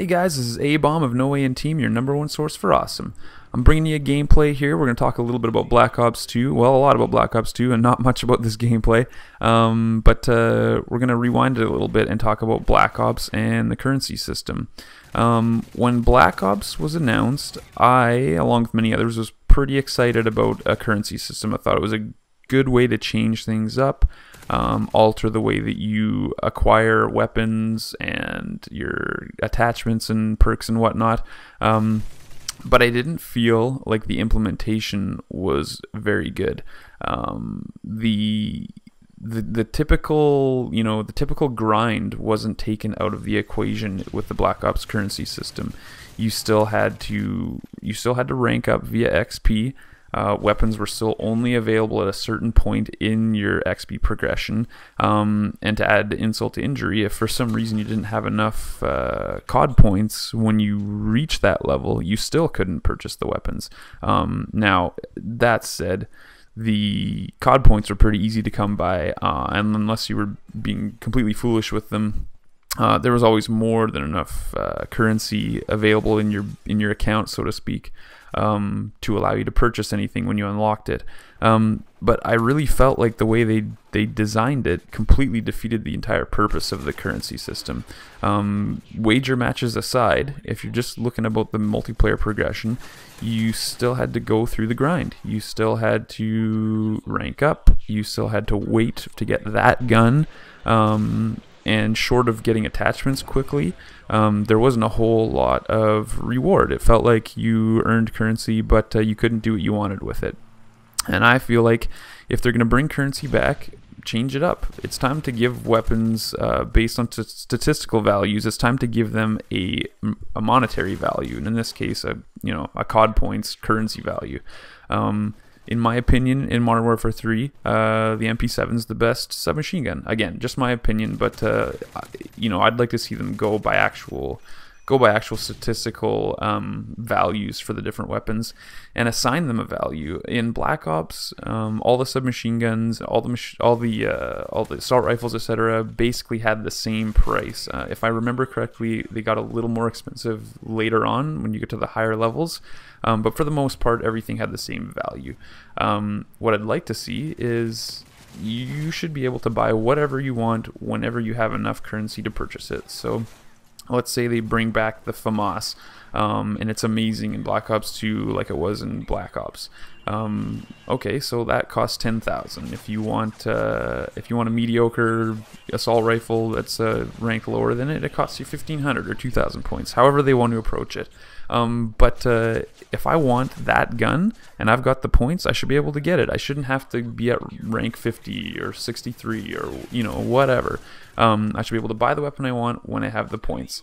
Hey guys, this is A-Bomb of noEHinTEAM, your #1 source for awesome. I'm bringing you a gameplay here. We're going to talk a little bit about Black Ops 2. Well, a lot about Black Ops 2 and not much about this gameplay. But we're going to rewind it a little bit and talk about Black Ops and the currency system. When Black Ops was announced, I, along with many others, was pretty excited about a currency system. I thought it was a good way to change things up. Alter the way that you acquire weapons and your attachments and perks and whatnot. But I didn't feel like the implementation was very good. The typical, the typical grind wasn't taken out of the equation with the Black Ops currency system. You still had to rank up via XP. Weapons were still only available at a certain point in your XP progression, and to add insult to injury, if for some reason you didn't have enough COD points when you reached that level, you still couldn't purchase the weapons. Now, that said, the COD points were pretty easy to come by, and unless you were being completely foolish with them, there was always more than enough currency available in your account, so to speak, to allow you to purchase anything when you unlocked it. But I really felt like the way they designed it completely defeated the entire purpose of the currency system. Wager matches aside, if you're just looking about the multiplayer progression, you still had to go through the grind. You still had to rank up. You still had to wait to get that gun. And short of getting attachments quickly, there wasn't a whole lot of reward. It felt like you earned currency, but you couldn't do what you wanted with it. And I feel like if they're going to bring currency back, change it up. It's time to give weapons based on statistical values. It's time to give them a monetary value, and in this case, a COD points currency value. In my opinion, in Modern Warfare 3, the MP7 is the best submachine gun. Again, just my opinion, but I'd like to see them go by actual statistical values for the different weapons and assign them a value. In Black Ops, all the submachine guns, all the assault rifles, etc., basically had the same price. If I remember correctly, they got a little more expensive later on when you get to the higher levels. But for the most part, everything had the same value. What I'd like to see is you should be able to buy whatever you want whenever you have enough currency to purchase it. So let's say they bring back the FAMAS, and it's amazing in Black Ops 2 like it was in Black Ops. Okay, so that costs 10,000. If you want a mediocre assault rifle that's ranked lower than it, it costs you 1,500 or 2,000 points. However they want to approach it. But if I want that gun and I've got the points, I should be able to get it. I shouldn't have to be at rank 50 or 63 or whatever. I should be able to buy the weapon I want when I have the points.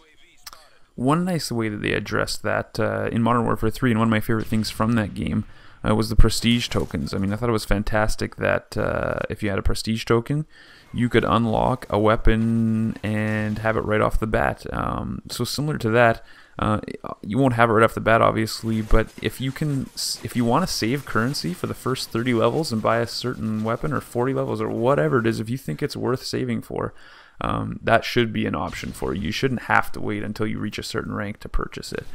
One nice way that they addressed that in Modern Warfare 3, and one of my favorite things from that game, was the prestige tokens. I mean, I thought it was fantastic that if you had a prestige token, you could unlock a weapon and have it right off the bat. So similar to that, you won't have it right off the bat, obviously, but if you want to save currency for the first 30 levels and buy a certain weapon, or 40 levels, or whatever it is, if you think it's worth saving for, that should be an option for you. You shouldn't have to wait until you reach a certain rank to purchase it.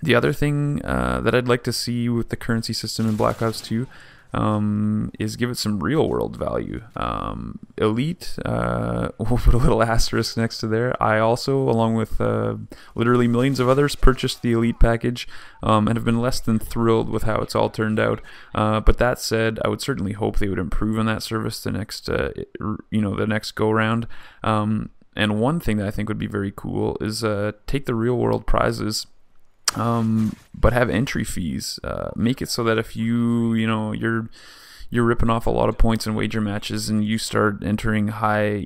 The other thing that I'd like to see with the currency system in Black Ops 2 is give it some real world value. Elite, we'll put a little asterisk next to there. I also, along with literally millions of others, purchased the Elite package and have been less than thrilled with how it's all turned out. But that said, I would certainly hope they would improve on that service the next go round. And one thing that I think would be very cool is take the real world prizes, but have entry fees. Make it so that if you're ripping off a lot of points in wager matches and you start entering high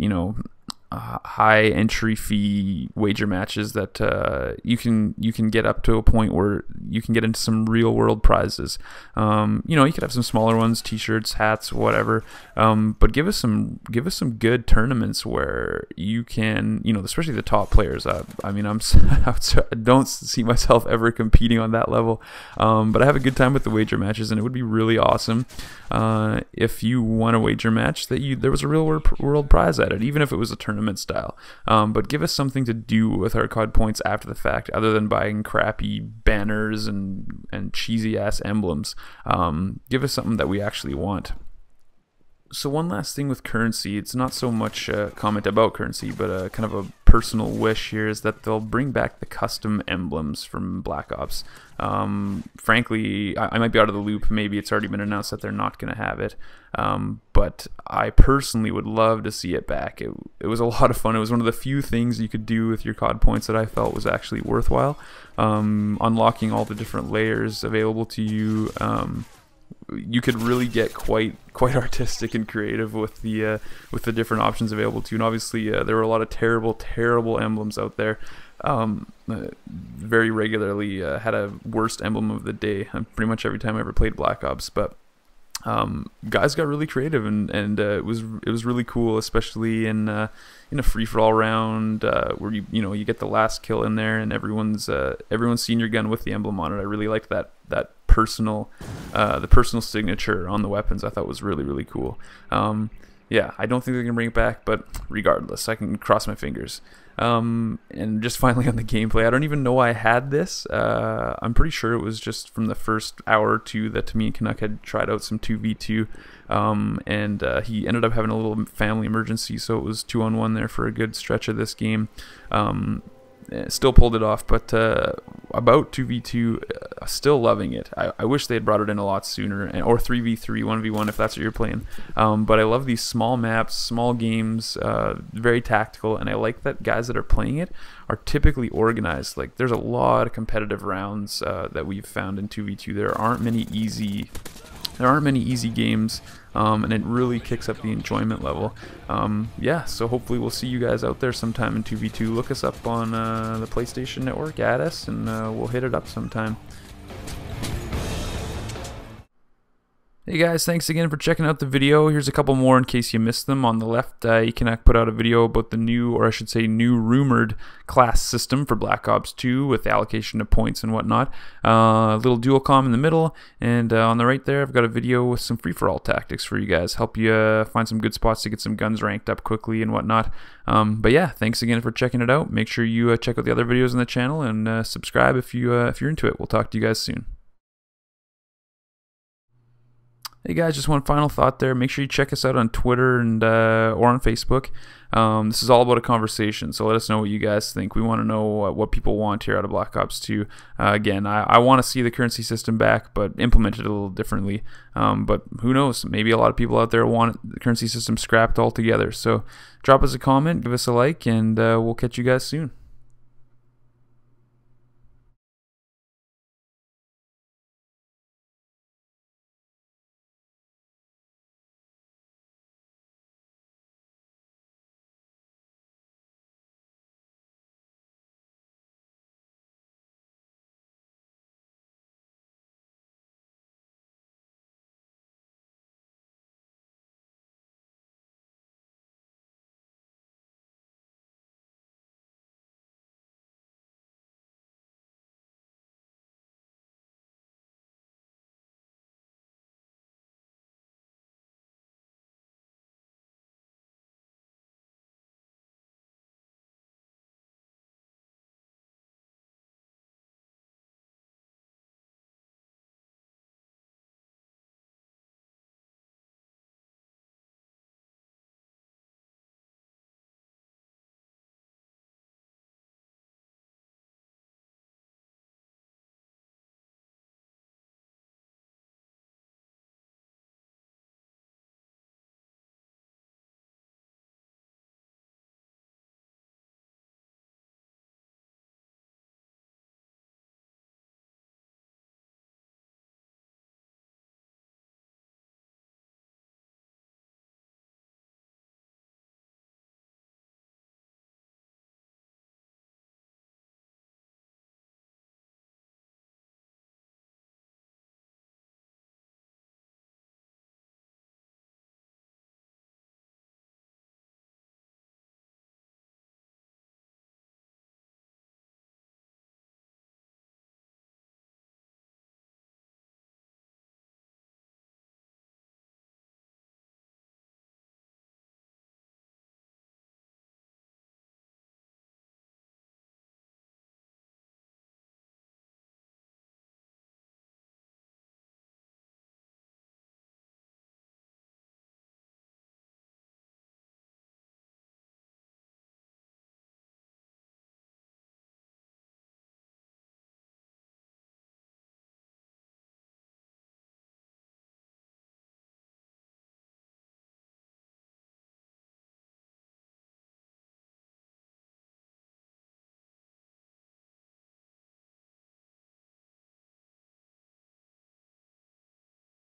entry fee wager matches, that you can get up to a point where you can get into some real world prizes. You could have some smaller ones, t-shirts, hats, whatever, but give us some good tournaments where you can, especially the top players. I mean, I don't see myself ever competing on that level, but I have a good time with the wager matches, and it would be really awesome if you won a wager match that there was a real world prize at it, even if it was a tournament tournament style. But give us something to do with our COD points after the fact, other than buying crappy banners and cheesy ass emblems. Give us something that we actually want. So one last thing with currency, it's not so much a comment about currency, but kind of a personal wish here, is that they'll bring back the custom emblems from Black Ops. Frankly, I might be out of the loop. Maybe it's already been announced that they're not going to have it. But I personally would love to see it back. It was a lot of fun. It was one of the few things you could do with your COD points that I felt was actually worthwhile. Unlocking all the different layers available to you. You could really get quite artistic and creative with the different options available to you. And obviously, there were a lot of terrible emblems out there. Very regularly had a worst emblem of the day pretty much every time I ever played Black Ops. But guys got really creative, and it was really cool, especially in a free-for-all round where you get the last kill in there, and everyone's seen your gun with the emblem on it. I really liked that personal the personal signature on the weapons. I thought was really cool. Yeah, I don't think they're gonna bring it back, but regardless, I can cross my fingers. And just finally on the gameplay, I don't even know I had this. I'm pretty sure it was just from the first hour or two that me and Canuck had tried out some 2v2, and he ended up having a little family emergency, so it was 2-on-1 there for a good stretch of this game. Still pulled it off, but about 2v2, still loving it. I wish they had brought it in a lot sooner, or 3v3, 1v1 if that's what you're playing. But I love these small maps, small games, very tactical, and I like that guys that are playing it are typically organized. Like, there's a lot of competitive rounds that we've found in 2v2. There aren't many easy games, and it really kicks up the enjoyment level. Yeah, so hopefully we'll see you guys out there sometime in 2v2. Look us up on the PlayStation Network, add us, and we'll hit it up sometime. Hey guys, thanks again for checking out the video. Here's a couple more in case you missed them. On the left, Econac put out a video about the new, or I should say new rumored class system for Black Ops 2 with allocation of points and whatnot. A little dual comm in the middle, and on the right there I've got a video with some free-for-all tactics for you guys. Help you find some good spots to get some guns ranked up quickly and whatnot. But yeah, thanks again for checking it out. Make sure you check out the other videos on the channel, and subscribe if you're into it. We'll talk to you guys soon. Hey guys, just one final thought there. Make sure you check us out on Twitter and or on Facebook. This is all about a conversation, so let us know what you guys think. We want to know what people want here out of Black Ops 2. Again, I want to see the currency system back, but implemented a little differently. But who knows? Maybe a lot of people out there want the currency system scrapped altogether. So drop us a comment, give us a like, and we'll catch you guys soon.